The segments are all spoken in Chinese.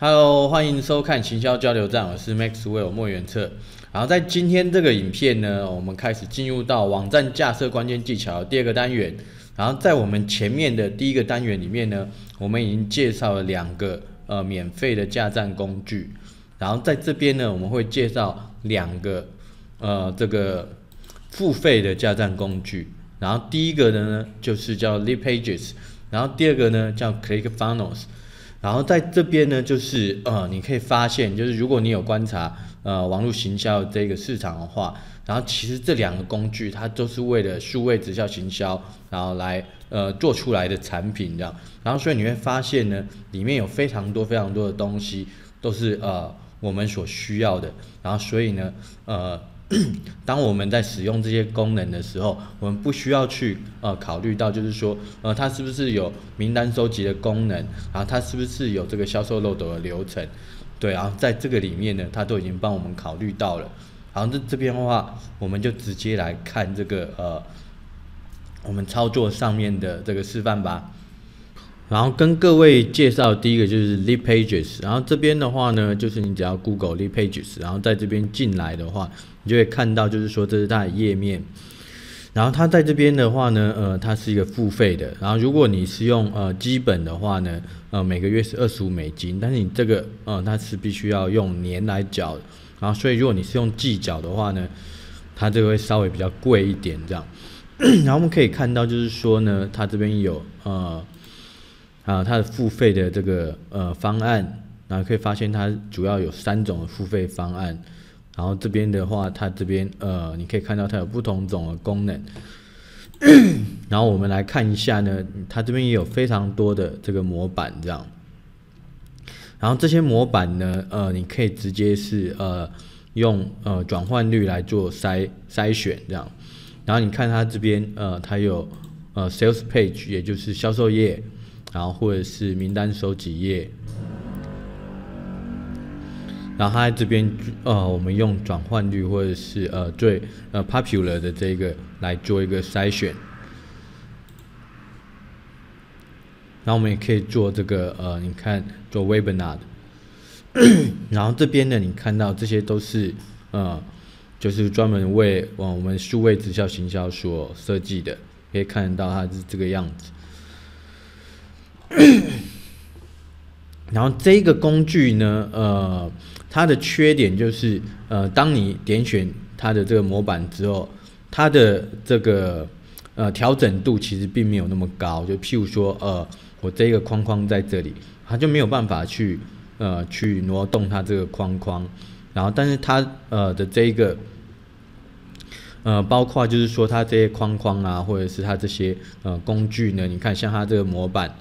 Hello，欢迎收看行销交流站，我是 Maxwell 莫元策。然后在今天这个影片呢，我们开始进入到网站架设关键技巧第二个单元。然后在我们前面的第一个单元里面呢，我们已经介绍了2个免费的架站工具。然后在这边呢，我们会介绍2个这个付费的架站工具。然后第一个呢就是叫 Leadpages， 然后第二个呢叫 ClickFunnels。然后在这边呢，就是你可以发现，就是如果你有观察网络行销这个市场的话，然后其实这2个工具它都是为了数位直销行销，然后来做出来的产品这样。然后所以你会发现呢，里面有非常多的东西都是我们所需要的。然后所以呢当我们在使用这些功能的时候，我们不需要去考虑到，就是说它是不是有名单收集的功能，然后它是不是有这个销售漏斗的流程，对，然后在这个里面呢，它都已经帮我们考虑到了。然后这边的话，我们就直接来看这个我们操作上面的这个示范吧。然后跟各位介绍第一个就是 Leadpages， 然后这边的话呢，就是你只要 Google Leadpages， 然后在这边进来的话，你就会看到就是说这是它的页面。然后它在这边的话呢，它是一个付费的。然后如果你是用基本的话呢，每个月是$25，但是你这个它是必须要用年来缴的。然后所以如果你是用季缴的话呢，它这个会稍微比较贵一点这样。然后我们可以看到就是说呢，它这边有它的付费的这个方案，然后可以发现它主要有3种的付费方案。然后这边的话，它这边你可以看到它有不同种的功能。然后我们来看一下呢，它这边也有非常多的这个模板这样。然后这些模板呢，你可以直接是用转换率来做筛选这样。然后你看它这边它有sales page， 也就是销售页。然后或者是名单收集页，然后它在这边我们用转换率或者是最popular 的这个来做一个筛选，然后我们也可以做这个你看做 webinar 的，然后这边呢你看到这些都是就是专门为我们数位直销行销所设计的，可以看得到它是这个样子。然后这个工具呢，它的缺点就是，当你点选它的这个模板之后，它的这个调整度其实并没有那么高。就譬如说，我这个框框在这里，它就没有办法去挪动它这个框框。然后，但是它的这个包括就是说它这些框框啊，或者是它这些工具呢，你看像它这个模板。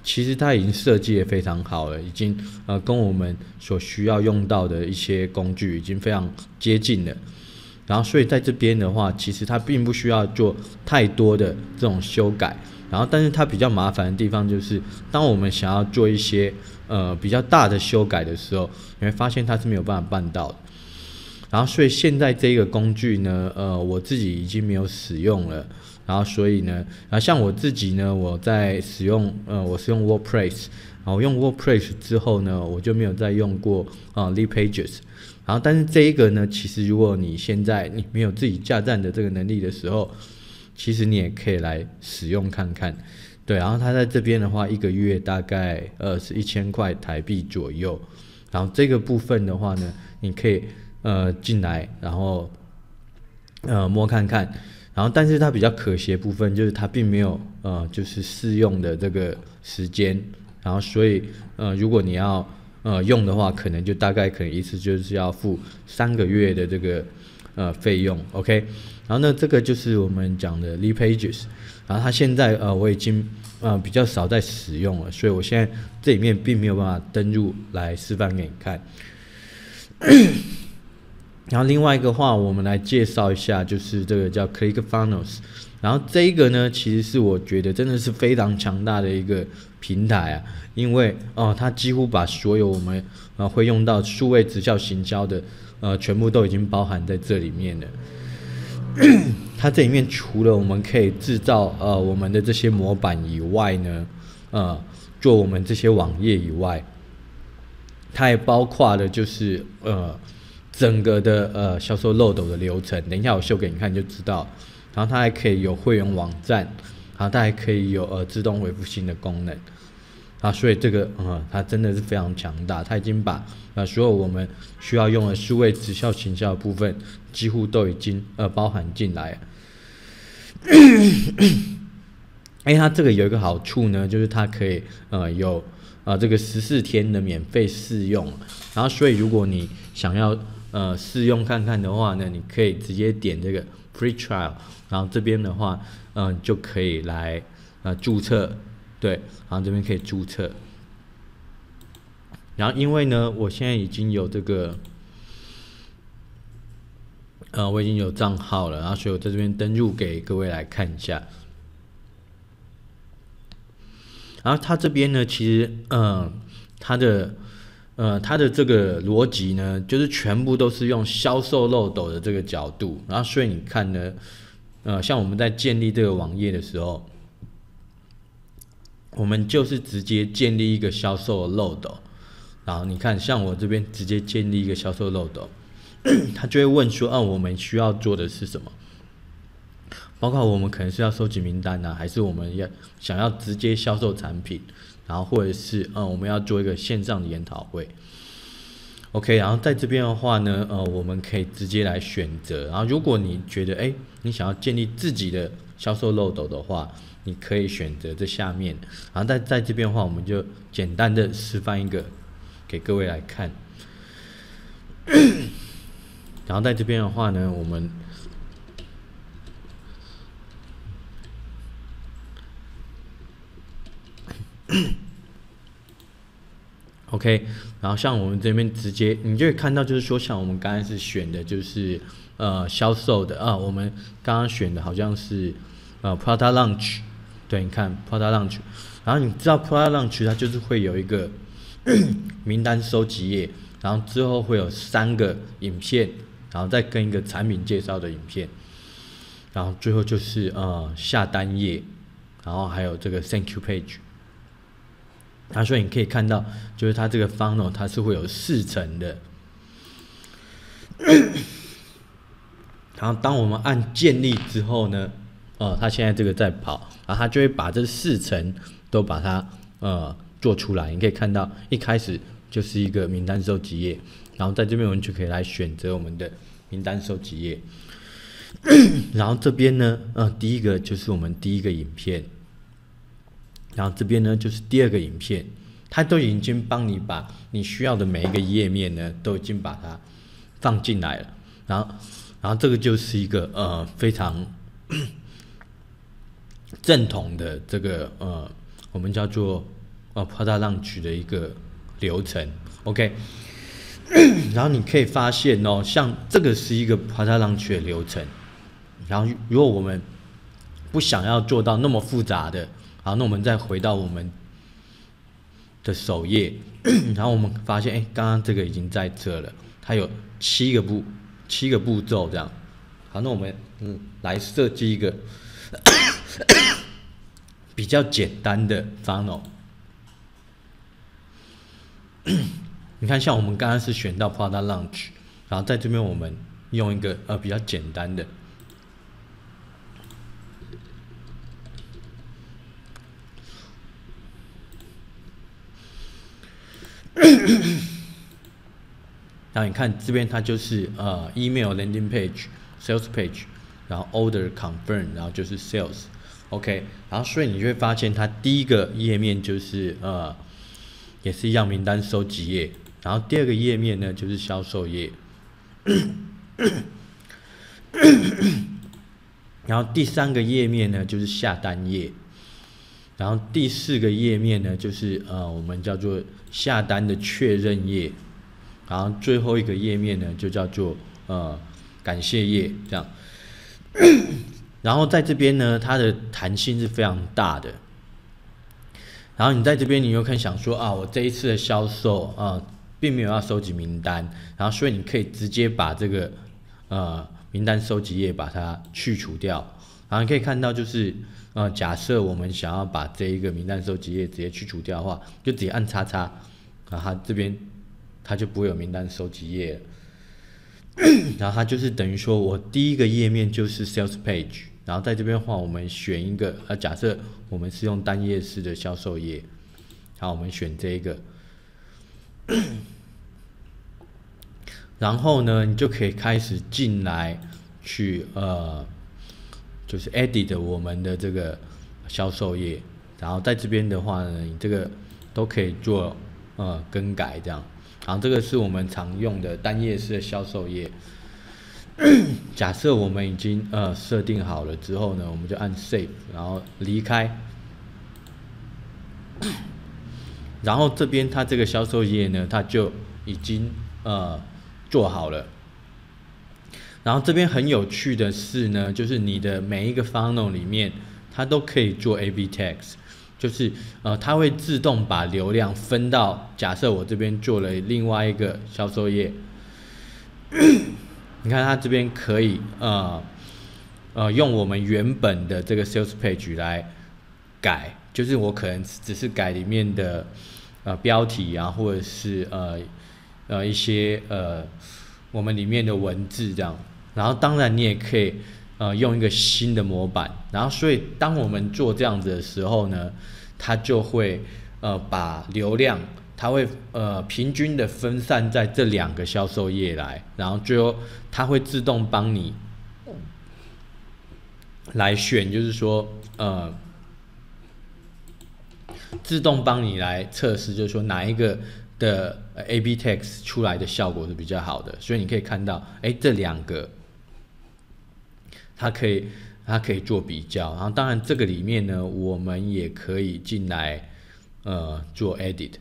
其实它已经设计得非常好了，已经跟我们所需要用到的一些工具已经非常接近了。然后所以在这边的话，其实它并不需要做太多的这种修改。然后但是它比较麻烦的地方就是，当我们想要做一些比较大的修改的时候，你会发现它是没有办法办到的。然后所以现在这个工具呢，我自己已经没有使用了。然后所以呢，像我自己呢，我在使用我是用 WordPress， 然后用 WordPress 之后呢，我就没有再用过Leadpages。然后但是这一个呢，其实如果你现在你没有自己架站的这个能力的时候，其实你也可以来使用看看。对，然后它在这边的话，1个月大概是1000块台币左右。然后这个部分的话呢，你可以进来，然后摸看看。然后，但是它比较可惜的部分就是它并没有就是试用的这个时间。然后，所以如果你要用的话，可能就大概可能一次就是要付3个月的这个费用。OK， 然后呢，这个就是我们讲的 Leadpages。然后它现在我已经比较少在使用了，所以我现在这里面并没有办法登入来示范给你看。然后另外一个话，我们来介绍一下，就是这个叫 ClickFunnels。然后这一个呢，其实是我觉得真的是非常强大的一个平台啊，因为它几乎把所有我们会用到数位直销行销的全部都已经包含在这里面了。它这里面除了我们可以制造我们的这些模板以外呢，做我们这些网页以外，它也包括了就是整个的销售漏斗的流程，等一下我秀给你看就知道。然后它还可以有会员网站，然后它还可以有自动回复新的功能。啊，所以这个它真的是非常强大，它已经把所有我们需要用的数位直销行销的部分，几乎都已经包含进来了。它这个有一个好处呢，就是它可以有这个14天的免费试用，然后所以如果你想要试用看看的话呢，你可以直接点这个 free trial， 然后这边的话就可以来注册。对，然后这边可以注册，然后因为呢，我现在已经有这个，我已经有账号了，然后所以我在这边登录给各位来看一下。然后它这边呢，其实它的这个逻辑呢，就是全部都是用销售漏斗的这个角度，然后所以你看呢，像我们在建立这个网页的时候。我们就是直接建立一个销售的漏斗，然后你看，像我这边直接建立一个销售漏斗，他就会问说，我们需要做的是什么？包括我们可能是要收集名单啊，还是我们想要直接销售产品，然后或者是我们要做一个线上的研讨会。OK， 然后在这边的话呢，我们可以直接来选择。然后如果你觉得，你想要建立自己的销售漏斗的话，你可以选择这下面。然后在这边的话，我们就简单的示范一个给各位来看。然后在这边的话呢，我们OK， 然后像我们这边直接，你就会看到，就是说，像我们刚才是选的，就是销售的我们刚刚选的好像是Product Launch， 对，你看 Product Launch， 然后你知道 Product Launch 它就是会有一个名单收集页，然后之后会有3个影片，然后再跟一个产品介绍的影片，然后最后就是下单页，然后还有这个 Thank You Page。所以你可以看到，就是它这个 funnel 它是会有4层的，然后当我们按建立之后呢，它现在这个在跑，然后它就会把这4层都把它做出来。你可以看到一开始就是一个名单收集页，然后在这边我们就可以来选择我们的名单收集页，然后这边呢，第一个就是我们第一个影片。然后这边呢就是第2个影片，它都已经帮你把你需要的每一个页面呢都已经把它放进来了，然后这个就是一个非常正统的这个我们叫做Product Launch 的一个流程 ，OK。然后你可以发现像这个是一个 Product Launch 的流程，然后如果我们不想要做到那么复杂的。好，那我们再回到我们的首页，然后我们发现，刚刚这个已经在这了，它有7个步骤这样。好，那我们来设计一个比较简单的 funnel。你看，像我们刚刚是选到 Product Launch， 然后在这边我们用一个比较简单的。然后你看这边它就是email landing page sales page， 然后 order confirm， 然后就是 sales OK， 然后所以你就会发现它第一个页面就是也是一样名单收集页，然后第2个页面呢就是销售页，然后第3个页面呢就是下单页，然后第4个页面呢就是我们叫做下单的确认页，然后最后一个页面呢就叫做感谢页这样。然后在这边呢，它的弹性是非常大的。然后你在这边，你又可以想说我这一次的销售并没有要收集名单，然后所以你可以直接把这个名单收集页把它去除掉。然后你可以看到就是假设我们想要把这一个名单收集页直接去除掉的话，就直接按叉叉，然后它这边它就不会有名单收集页了。然后它就是等于说我第一个页面就是 Sales Page， 然后在这边的话，我们选一个假设我们是用单页式的销售页，好，我们选这个，然后呢，你就可以开始进来去就是 edit 我们的这个销售页，然后在这边的话呢，你这个都可以做更改这样。然后这个是我们常用的单页式的销售页。假设我们已经设定好了之后呢，我们就按 Save， 然后离开。然后这边它这个销售页呢，它就已经做好了。然后这边很有趣的是呢，就是你的每一个 funnel 里面，它都可以做 A/B test。就是它会自动把流量分到，假设我这边做了另外一个销售页，你看它这边可以用我们原本的这个 sales page 来改，就是我可能只是改里面的标题啊，或者是一些我们里面的文字这样，然后当然你也可以用一个新的模板，然后所以当我们做这样子的时候呢，它就会把流量，它会平均的分散在这2个销售页来，然后最后它会自动帮你来选，就是说自动帮你来测试，就是说哪一个的A/B test 出来的效果是比较好的，所以你可以看到，这2个它可以做比较，然后当然这个里面呢，我们也可以进来做 edit，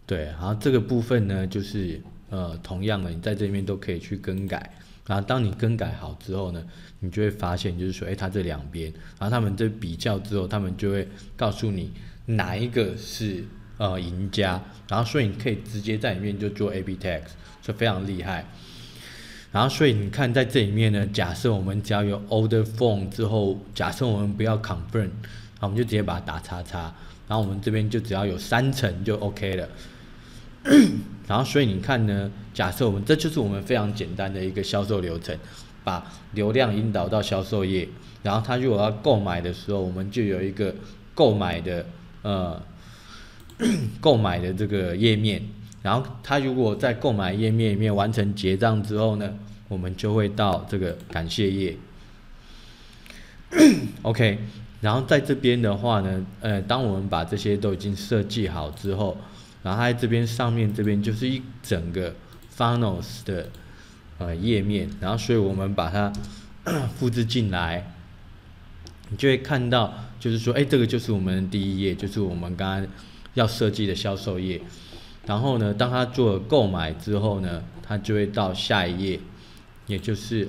对，然后这个部分呢，就是同样的，你在这边都可以去更改，然后当你更改好之后呢，你就会发现就是说，它这2边，然后他们这比较之后，他们就会告诉你哪一个是赢家，然后所以你可以直接在里面就做 A/B test， 就非常厉害。然后所以你看在这里面呢，假设我们只要有 order form 之后，假设我们不要 confirm， 我们就直接把它打叉叉，然后我们这边就只要有3层就 OK 了。然后所以你看呢，假设这就是我们非常简单的一个销售流程，把流量引导到销售页，然后他如果要购买的时候，我们就有一个购买的这个页面。然后他如果在购买页面里面完成结账之后呢，我们就会到这个感谢页。OK， 然后在这边的话呢，当我们把这些都已经设计好之后，然后它在这边上面这边就是一整个 funnels 的页面，然后所以我们把它复制进来，你就会看到就是说，这个就是我们的第一页，就是我们刚刚要设计的销售页。然后呢，当他做了购买之后呢，他就会到下一页，也就是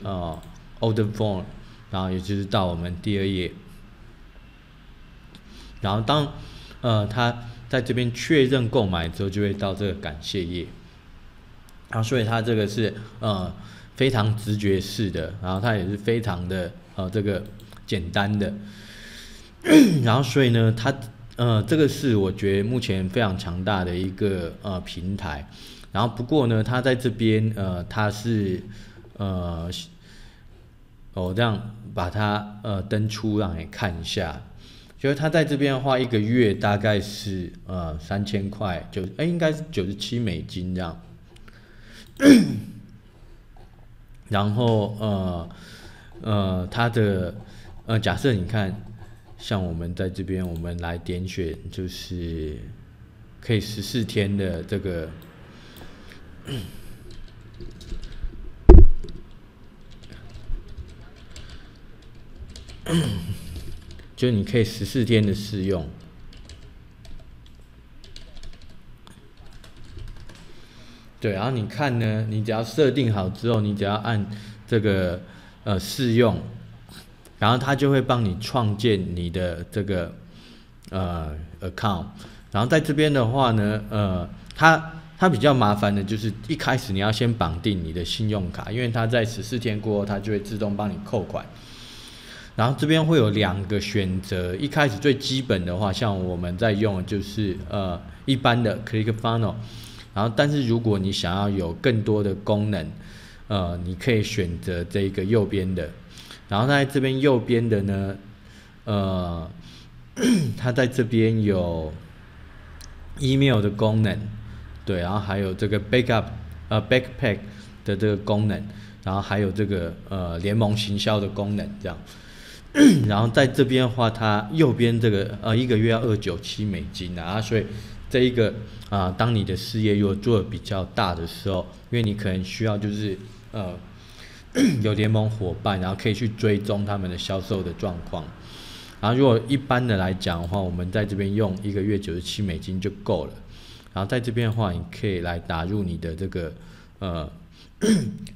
order form， 然后也就是到我们第2页。然后当他在这边确认购买之后，就会到这个感谢页。然后所以它这个是非常直觉式的，然后它也是非常的这个简单的。然后所以呢，它这个是我觉得目前非常强大的一个平台。然后不过呢，它在这边它是我这样把它登出让你看一下，就是它在这边的话，1个月大概是3000块，应该是$97这样。然后它的假设你看。像我们在这边，我们来点选，就是可以14天的这个，就是你可以14天的试用。对，然后你看呢，你只要设定好之后，你只要按这个试用。然后它就会帮你创建你的这个account， 然后在这边的话呢，它比较麻烦的就是一开始你要先绑定你的信用卡，因为它在14天过后，它就会自动帮你扣款。然后这边会有2个选择，一开始最基本的话，像我们在用的就是一般的 ClickFunnels， 然后但是如果你想要有更多的功能，你可以选择这个右边的，然后在这边右边的呢，它在这边有 email 的功能，对，然后还有这个 backpack 的这个功能，然后还有这个联盟行销的功能这样。然后在这边的话，它右边这个1个月要$297啊，所以这一个当你的事业如果做得比较大的时候，因为你可能需要就是有联盟伙伴，然后可以去追踪他们的销售的状况。然后如果一般的来讲的话，我们在这边用1个月$97就够了。然后在这边的话，你可以来打入你的这个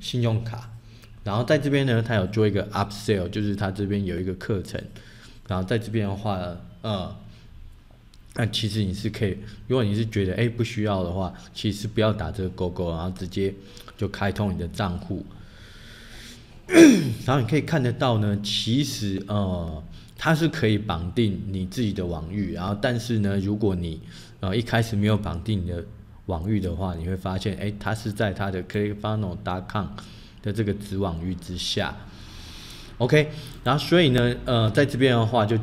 信用卡。然后在这边呢，它有做一个 upsell， 就是它这边有一个课程。然后在这边的话，那其实你是可以，如果你是觉得不需要的话，其实不要打这个勾勾，然后直接就开通你的账户。然后你可以看得到呢，其实它是可以绑定你自己的网域，然后但是呢，如果你一开始没有绑定你的网域的话，你会发现它是在它的 ClickFunnels.com 的这个子网域之下。OK， 然后所以呢，在这边的话就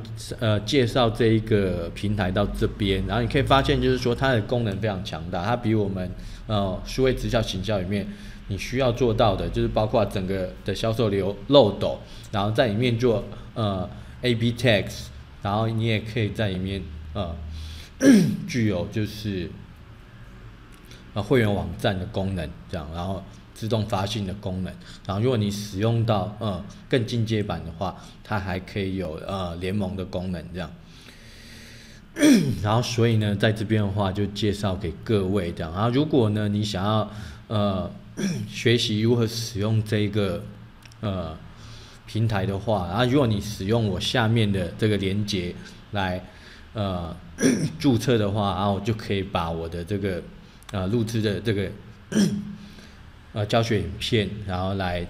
介绍这一个平台到这边，然后你可以发现就是说它的功能非常强大，它比我们数位直销行销里面你需要做到的，就是包括整个的销售流漏斗，然后在里面做A/B test， 然后你也可以在里面具有就是会员网站的功能这样，然后自动发信的功能，然后如果你使用到更进阶版的话，它还可以有联盟的功能这样。然后所以呢，在这边的话就介绍给各位这样。然后如果呢你想要学习如何使用这个平台的话，然后如果你使用我下面的这个连结来注册的话，然后我就可以把我的这个录制的这个教学影片，然后来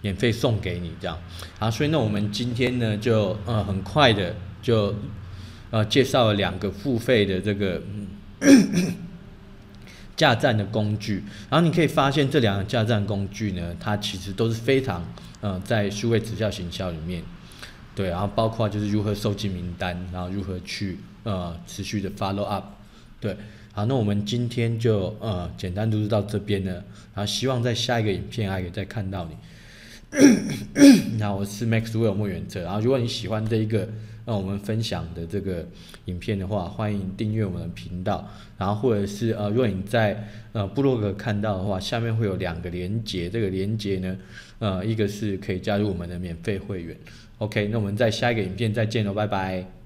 免费送给你这样。好，所以呢我们今天呢就很快的就介绍了2个付费的这个架站的工具，然后你可以发现这2个架站工具呢，它其实都是非常在数位直销行销里面，对，然后包括就是如何收集名单，然后如何去持续的 follow up， 对。好，那我们今天就简单录制到这边了，然后希望在下一个影片还可以再看到你。那我是 Maxwell 莫远哲，然后如果你喜欢这一个我们分享的这个影片的话，欢迎订阅我们的频道，然后或者是如果你在部落格看到的话，下面会有2个连结，这个连结呢一个是可以加入我们的免费会员。OK， 那我们在下一个影片再见喽，拜拜。